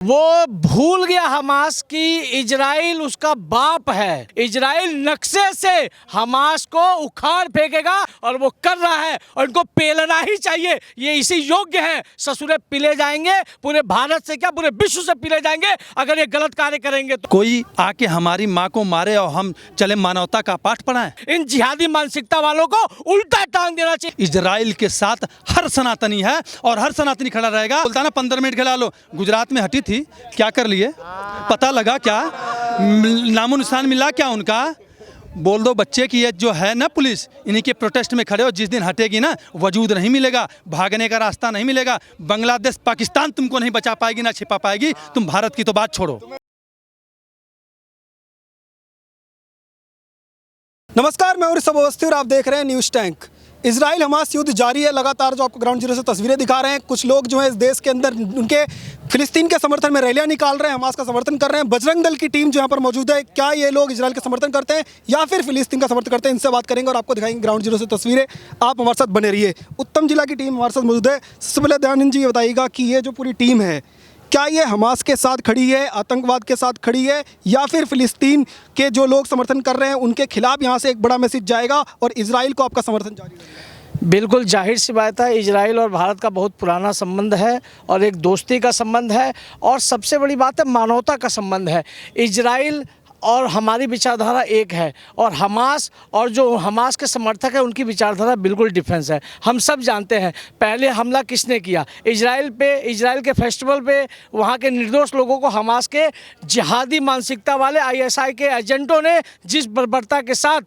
वो भूल गया हमास की इजराइल उसका बाप है। इजराइल नक्शे से हमास को उखाड़ फेंकेगा और वो कर रहा है और इनको पेलना ही चाहिए। ये इसी योग्य है। ससुरे पिले जाएंगे, पूरे भारत से क्या पूरे विश्व से पिले जाएंगे अगर ये गलत कार्य करेंगे तो। कोई आके हमारी माँ को मारे और हम चले मानवता का पाठ पढ़ाएं। इन जिहादी मानसिकता वालों को उल्टा टांग देना चाहिए। इजराइल के साथ हर सनातनी है और हर सनातनी खड़ा रहेगा। बोलता ना 15 मिनट खिला लो। गुजरात में हटी थी, क्या कर लिए? पता लगा क्या? नामो निशान मिला क्या उनका? बोल दो बच्चे की ये जो है ना पुलिस, इन्हीं के प्रोटेस्ट में खड़े हो। जिस दिन हटेगी ना वजूद नहीं मिलेगा, भागने का रास्ता नहीं मिलेगा। बांग्लादेश पाकिस्तान तुमको नहीं बचा पाएगी ना छिपा पाएगी। तुम भारत की तो बात छोड़ो। नमस्कार, मैं ऋषभ अवस्थी और आप देख रहे हैं न्यूज़ टैंक। इजराइल हमास युद्ध जारी है लगातार, जो आपको ग्राउंड जीरो से तस्वीरें दिखा रहे हैं। कुछ लोग जो है इस देश के अंदर उनके फिलिस्तीन के समर्थन में रैलियां निकाल रहे हैं, हमास का समर्थन कर रहे हैं। बजरंग दल की टीम जो यहाँ पर मौजूद है, क्या ये लोग इजराइल का समर्थन करते हैं या फिर फिलिस्तीन का समर्थन करते हैं, इनसे बात करेंगे और आपको दिखाएंगे ग्राउंड जीरो से तस्वीरें। आप हमारे साथ बने रहिए। उत्तम जिला की टीम हमारे साथ मौजूद है। सबसे पहले दयानंद जी बताइएगा कि ये जो पूरी टीम है, क्या ये हमास के साथ खड़ी है, आतंकवाद के साथ खड़ी है, या फिर फिलिस्तीन के जो लोग समर्थन कर रहे हैं उनके खिलाफ यहाँ से एक बड़ा मैसेज जाएगा और इजराइल को आपका समर्थन जारी रहेगा? बिल्कुल जाहिर सी बात है, इजराइल और भारत का बहुत पुराना संबंध है और एक दोस्ती का संबंध है और सबसे बड़ी बात है मानवता का संबंध है। इजराइल और हमारी विचारधारा एक है और हमास और जो हमास के समर्थक है उनकी विचारधारा बिल्कुल डिफरेंस है। हम सब जानते हैं पहले हमला किसने किया इजराइल पे। इजराइल के फेस्टिवल पे वहाँ के निर्दोष लोगों को हमास के जिहादी मानसिकता वाले ISI के एजेंटों ने जिस बर्बरता के साथ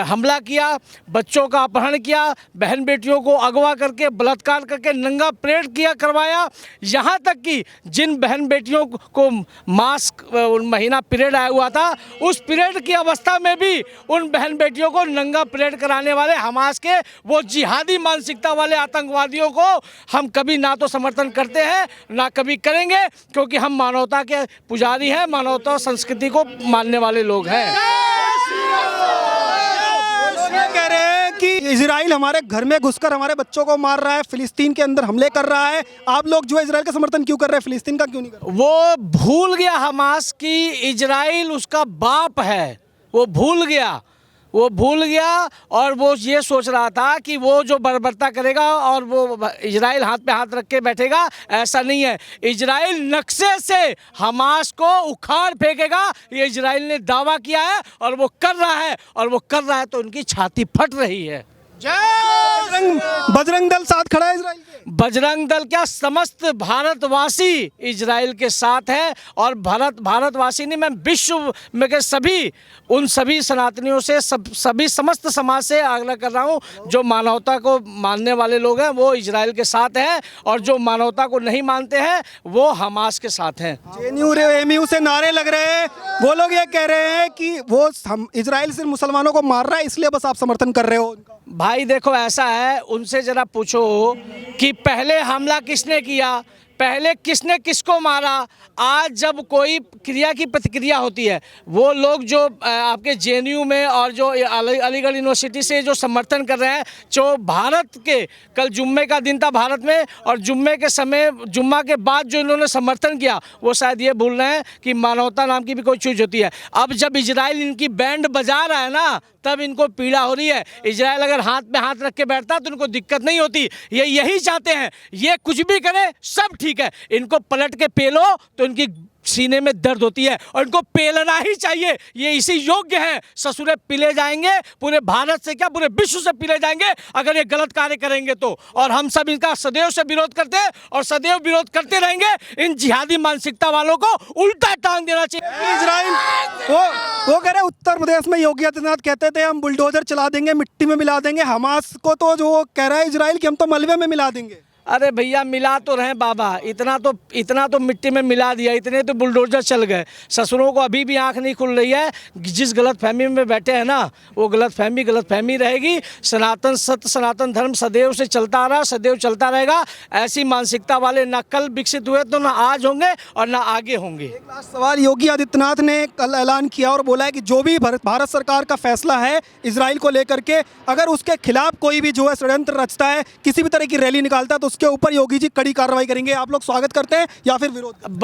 हमला किया, बच्चों का अपहरण किया, बहन बेटियों को अगवा करके बलात्कार करके नंगा परेड किया करवाया। यहाँ तक कि जिन बहन बेटियों को मास्क महीना पीरियड आया हुआ था, उस पीरियड की अवस्था में भी उन बहन बेटियों को नंगा परेड कराने वाले हमास के वो जिहादी मानसिकता वाले आतंकवादियों को हम कभी ना तो समर्थन करते हैं ना कभी करेंगे, क्योंकि हम मानवता के पुजारी हैं, मानवता और संस्कृति को मानने वाले लोग हैं। कह रहे हैं कि इजराइल हमारे घर में घुसकर हमारे बच्चों को मार रहा है, फिलिस्तीन के अंदर हमले कर रहा है। आप लोग जो है इजराइल का समर्थन क्यों कर रहे हैं, फिलिस्तीन का क्यों नहीं कर रहे? वो भूल गया हमास की इजराइल उसका बाप है। वो भूल गया और वो ये सोच रहा था कि वो जो बर्बरता करेगा और वो इजराइल हाथ पे हाथ रख के बैठेगा। ऐसा नहीं है। इजराइल नक्शे से हमास को उखाड़ फेंकेगा, ये इजराइल ने दावा किया है और वो कर रहा है तो उनकी छाती फट रही है। बजरंग दल साथ खड़ा है इजराइल के? बजरंग दल क्या, समस्त भारतवासी इजराइल के साथ है और भारतवासी नहीं, मैं विश्व में के उन सभी सनातनियों से सभी समस्त समाज से आग्रह कर रहा हूँ, जो मानवता को मानने वाले लोग हैं वो इजराइल के साथ हैं और जो मानवता को नहीं मानते हैं वो हमास के साथ हैं। JNU से नारे लग रहे हैं, वो लोग ये कह रहे हैं कि वो इजराइल सिर्फ मुसलमानों को मार रहा है इसलिए बस आप समर्थन कर रहे हो उनका। भाई देखो ऐसा है, उनसे जरा पूछो कि पहले हमला किसने किया, पहले किसने किसको मारा। आज जब कोई क्रिया की प्रतिक्रिया होती है, वो लोग जो आपके JNU में और जो अलीगढ़ यूनिवर्सिटी से जो समर्थन कर रहे हैं, जो भारत के कल जुम्मे का दिन था भारत में, और जुम्मे के समय जुम्मा के बाद जो इन्होंने समर्थन किया, वो शायद ये भूल रहे हैं कि मानवता नाम की भी कोई चीज़ होती है। अब जब इजराइल इनकी बैंड बजा रहा है ना, तब इनको पीड़ा हो रही है। इजराइल अगर हाथ में हाथ रख के बैठता तो इनको दिक्कत नहीं होती। ये यही चाहते हैं, ये कुछ भी करे सब ठीक है, इनको पलट के पेलो तो इनकी सीने में दर्द होती है और इनको पेलना ही चाहिए। ये इसी योग्य है। ससुरे पिले जाएंगे, पूरे भारत से क्या पूरे विश्व से पिले जाएंगे अगर ये गलत कार्य करेंगे तो। और हम सब इनका सदैव से विरोध करते हैं और सदैव विरोध करते रहेंगे। इन जिहादी मानसिकता वालों को उल्टा टांग देना चाहिए। इजराइल वो कह रहे हैं, उत्तर प्रदेश में योगी आदित्यनाथ कहते थे हम बुलडोजर चला देंगे, मिट्टी में मिला देंगे। हमास को तो जो कह रहा है इजराइल कि हम तो मलबे में मिला देंगे। अरे भैया मिला तो रहे बाबा, इतना तो मिट्टी में मिला दिया, इतने तो बुलडोजर चल गए। ससुरों को अभी भी आंख नहीं खुल रही है। जिस गलतफहमी में बैठे हैं ना, वो गलतफहमी रहेगी। सनातन सत्य सनातन धर्म सदैव से चलता आ रहा, सदैव चलता रहेगा। ऐसी मानसिकता वाले ना कल विकसित हुए तो ना आज होंगे और ना आगे होंगे। एक लास्ट सवाल, योगी आदित्यनाथ ने कल ऐलान किया और बोला है कि जो भी भारत सरकार का फैसला है इजराइल को लेकर के, अगर उसके खिलाफ कोई भी जो है षड्यंत्र रचता है, किसी भी तरह की रैली निकालता है तो उसके ऊपर योगी जी कड़ी कार्रवाई करेंगे। आप लोग स्वागत करते हैं या फिर विरोध करते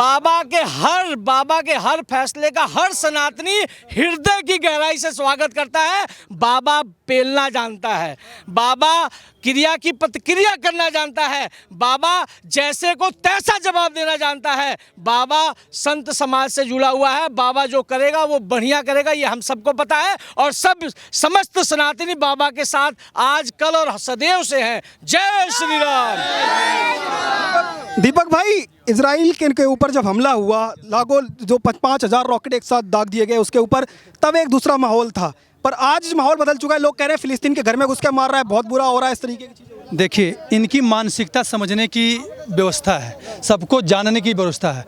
बाबा के हर फैसले का हर सनातनी हृदय की गहराई से स्वागत करता है। बाबा पेलना जानता है, बाबा क्रिया की प्रतिक्रिया करना जानता है, बाबा जैसे को तैसा जवाब देना जानता है। बाबा संत समाज से जुड़ा हुआ है, बाबा जो करेगा वो बढ़िया करेगा, ये हम सबको पता है। और समस्त सनातनी बाबा के साथ आज कल और सदैव से हैं। जय श्री राम। हैं। दीपक भाई, इजराइल के ऊपर जब हमला हुआ, लागो जो 5,000 रॉकेट एक साथ दाग दिए गए उसके ऊपर, तब एक दूसरा माहौल था। पर आज माहौल बदल चुका है। लोग कह रहे हैं फिलिस्तीन के घर में घुस के मार रहा है, बहुत बुरा हो रहा है, इस तरीके की चीज़ें। देखिए, इनकी मानसिकता समझने की व्यवस्था है, सबको जानने की व्यवस्था है।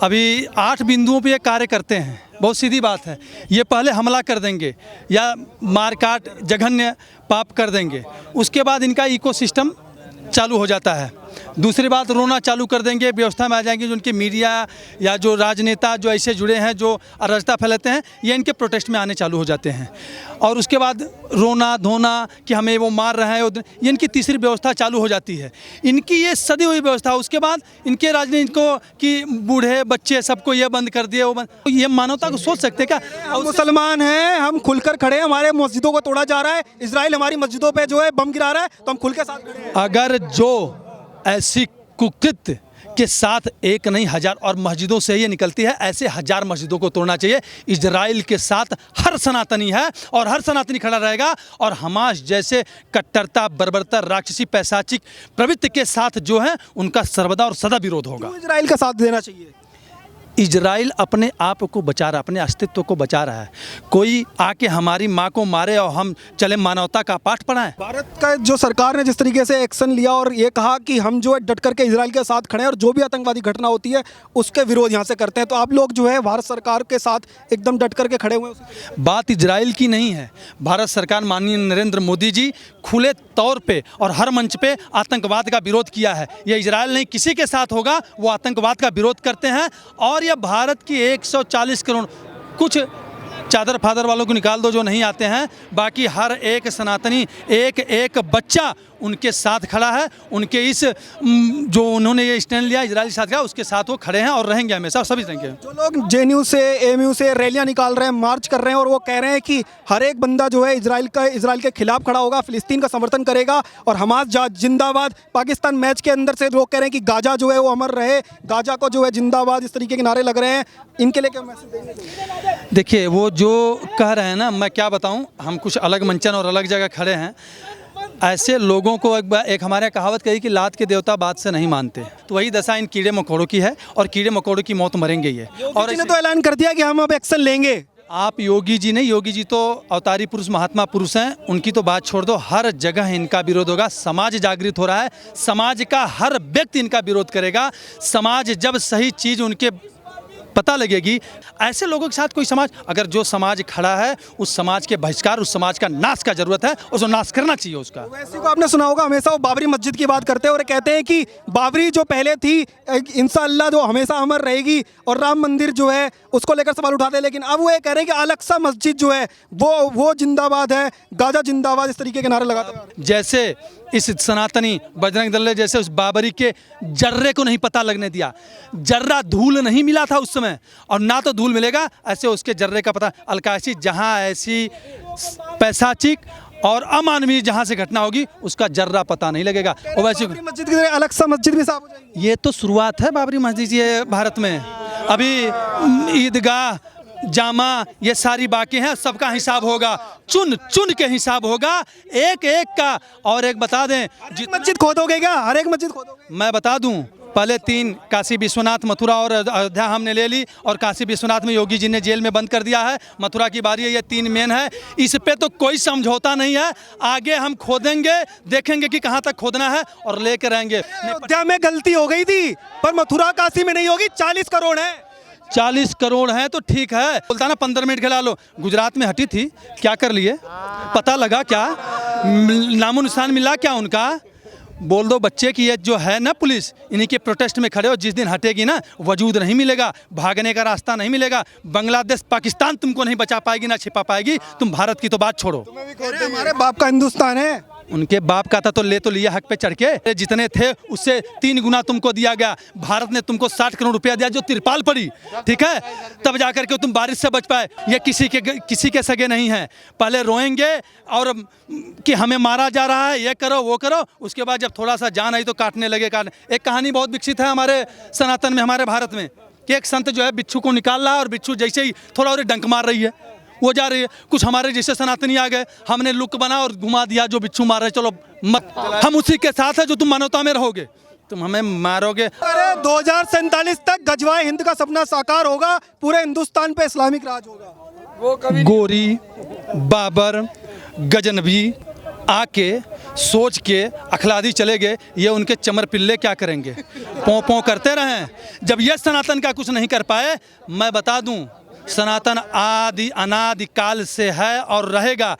अभी 8 बिंदुओं पे ये कार्य करते हैं। बहुत सीधी बात है, ये पहले हमला कर देंगे या मारकाट जघन्य पाप कर देंगे, उसके बाद इनका इकोसिस्टम चालू हो जाता है। दूसरी बात, रोना चालू कर देंगे, व्यवस्था में आ जाएंगे। जो उनके मीडिया या जो राजनेता जो ऐसे जुड़े हैं, जो अराजकता फैलाते हैं, ये इनके प्रोटेस्ट में आने चालू हो जाते हैं। और उसके बाद रोना धोना कि हमें वो मार रहे हैं, ये इनकी तीसरी व्यवस्था चालू हो जाती है। इनकी ये सदी हुई व्यवस्था। उसके बाद इनके राजनीति को कि बूढ़े बच्चे सबको ये बंद कर दिए, वो बंद। ये मानवता को सोच सकते क्या? हम मुसलमान हैं, हम खुलकर खड़े हैं, हमारे मस्जिदों को तोड़ा जा रहा है, इजराइल हमारी मस्जिदों पे जो है बम गिरा रहा है, तो हम खुल के साथ खड़े हैं। अगर जो ऐसी कुकृत्य के साथ एक नहीं 1000 और मस्जिदों से ये निकलती है, ऐसे 1000 मस्जिदों को तोड़ना चाहिए। इजराइल के साथ हर सनातनी है और हर सनातनी खड़ा रहेगा। और हमास जैसे कट्टरता, बर्बरता, राक्षसी, पैशाचिक प्रवृत्ति के साथ जो है उनका सर्वदा और सदा विरोध होगा। क्यों इजराइल का साथ देना चाहिए? इजराइल अपने आप को बचा रहा है, अपने अस्तित्व को बचा रहा है। कोई आके हमारी माँ को मारे और हम चले मानवता का पाठ पढ़ाएं? भारत का जो सरकार ने जिस तरीके से एक्शन लिया और ये कहा कि हम जो है डट करके इजराइल के साथ खड़े हैं और जो भी आतंकवादी घटना होती है उसके विरोध यहाँ से करते हैं, तो आप लोग जो है भारत सरकार के साथ एकदम डट करके खड़े हुए हैं। बात इजराइल की नहीं है। भारत सरकार, माननीय नरेंद्र मोदी जी खुले तौर पे और हर मंच पे आतंकवाद का विरोध किया है। ये इजराइल नहीं, किसी के साथ होगा वो आतंकवाद का विरोध करते हैं। और ये भारत की 140 करोड़, कुछ चादर फादर वालों को निकाल दो जो नहीं आते हैं, बाकी हर एक सनातनी, एक एक बच्चा उनके साथ खड़ा है। उनके इस जो उन्होंने ये स्टैंड लिया इजराइल के साथ का, उसके साथ वो खड़े हैं और रहेंगे हमेशा, सभी रहेंगे। जो लोग जेएनयू से, एएमयू से रैलियां निकाल रहे हैं, मार्च कर रहे हैं और वो कह रहे हैं कि हर एक बंदा जो है इजराइल के खिलाफ खड़ा होगा, फिलिस्तीन का समर्थन करेगा और हमास जिंदाबाद। पाकिस्तान मैच के अंदर से लोग कह रहे हैं कि गाजा जो है वो अमर रहे, गाजा को जो है जिंदाबाद, इस तरीके के नारे लग रहे हैं। इनके लिए क्या मैसेज देंगे? देखिए, वो जो कह रहे हैं ना, मैं क्या बताऊं, हम कुछ अलग मंचन और अलग जगह खड़े हैं। ऐसे लोगों को एक हमारे कहावत कही कि लात के देवता बात से नहीं मानते, तो वही दशा इन कीड़े मकोड़ों की है और कीड़े मकोड़ों की मौत मरेंगे ये। और इसने तो ऐलान कर दिया कि हम अब एक्शन लेंगे। आप योगी जी नहीं, योगी जी तो अवतारी पुरुष, महात्मा पुरुष हैं, उनकी तो बात छोड़ दो। हर जगह इनका विरोध होगा। समाज जागृत हो रहा है, समाज का हर व्यक्ति इनका विरोध करेगा। समाज जब सही चीज़ उनके पता लगेगी, ऐसे लोगों के साथ कोई समाज, अगर जो समाज खड़ा है उस समाज के बहिष्कार, उस समाज का नाश का जरूरत है, उसको नाश करना चाहिए उसका। वैसे को आपने सुना होगा, हमेशा वो बाबरी मस्जिद की बात करते हैं और कहते हैं कि बाबरी जो पहले थी इंशाअल्लाह जो हमेशा अमर रहेगी, और राम मंदिर जो है उसको लेकर सवाल उठाते हैं। लेकिन अब वो ये कह रहे हैं कि अल-अक्सा मस्जिद जो है वो जिंदाबाद है, गाजा जिंदाबाद, इस तरीके के नारे लगाते हैं। जैसे इस सनातनी बजरंग दल ने जैसे उस बाबरी के जर्रे को नहीं पता लगने दिया, जर्रा धूल नहीं मिला था उस समय और ना तो धूल मिलेगा, ऐसे उसके जर्रे का पता। अलकाशी जहां ऐसी पैशाचिक और अमानवीय जहां से घटना होगी उसका जर्रा पता नहीं लगेगा। और वैसे मस्जिद की जगह अल-अक्सा मस्जिद भी साफ हो जाएगी। ये तो शुरुआत है बाबरी मस्जिद ये भारत में। अभी ईदगाह, जामा, ये सारी बाकी हैं, सबका हिसाब होगा, चुन चुन के हिसाब होगा, एक एक का। और एक बता दें, मस्जिद खोदोगे क्या? हर एक मस्जिद खोदोगे? मैं बता दूं, पहले 3 काशी विश्वनाथ, मथुरा और अयोध्या हमने ले ली, और काशी विश्वनाथ में योगी जी ने जेल में बंद कर दिया है। मथुरा की बारी है, ये 3 मेन है। इस पे तो कोई समझौता नहीं है। आगे हम खोदेंगे, देखेंगे कि कहाँ तक खोदना है और लेकर रहेंगे। अयोध्या में गलती हो गई थी, पर मथुरा काशी में नहीं होगी। 40 करोड़ है, 40 करोड़ हैं तो ठीक है, बोलता ना 15 मिनट खिला लो। गुजरात में हटी थी, क्या कर लिए? पता लगा क्या? नामो निशान मिला क्या उनका? बोल दो बच्चे की ये जो है ना पुलिस, इन्हीं के प्रोटेस्ट में खड़े हो, जिस दिन हटेगी ना वजूद नहीं मिलेगा, भागने का रास्ता नहीं मिलेगा। बांग्लादेश, पाकिस्तान तुमको नहीं बचा पाएगी, ना छिपा पाएगी। तुम भारत की तो बात छोड़ो। हमारे बाप का हिंदुस्तान है। उनके बाप का था तो ले तो लिया हक पे चढ़ के, जितने थे उससे 3 गुना तुमको दिया गया। भारत ने तुमको 60 करोड़ रुपया दिया जो तिरपाल पड़ी, ठीक है, तब जाकर के तुम बारिश से बच पाए। ये किसी के सगे नहीं है। पहले रोएंगे और कि हमें मारा जा रहा है, ये करो वो करो, उसके बाद जब थोड़ा सा जान आई तो काटने लगे। एक कहानी बहुत विकसित है हमारे सनातन में, हमारे भारत में, कि एक संत जो है बिच्छू को निकाल रहा है और बिच्छू जैसे ही थोड़ा और डंक मार रही है, वो जा रही है। कुछ हमारे जैसे सनातनी आ गए, हमने लुक बना और घुमा दिया जो बिच्छू मार रहे, चलो मत, हम उसी के साथ है जो तुम मानवता में रहोगे, तुम हमें मारोगे। अरे 2047 तक गजवाए हिंद का सपना साकार होगा, पूरे हिंदुस्तान पे इस्लामिक राज होगा। गोरी, बाबर, गजनवी आके सोच के अखलादी चले गए, ये उनके चमर पिल्ले क्या करेंगे? पों पों करते रहें। जब ये सनातन का कुछ नहीं कर पाए, मैं बता दूं, सनातन आदि अनादि काल से है और रहेगा।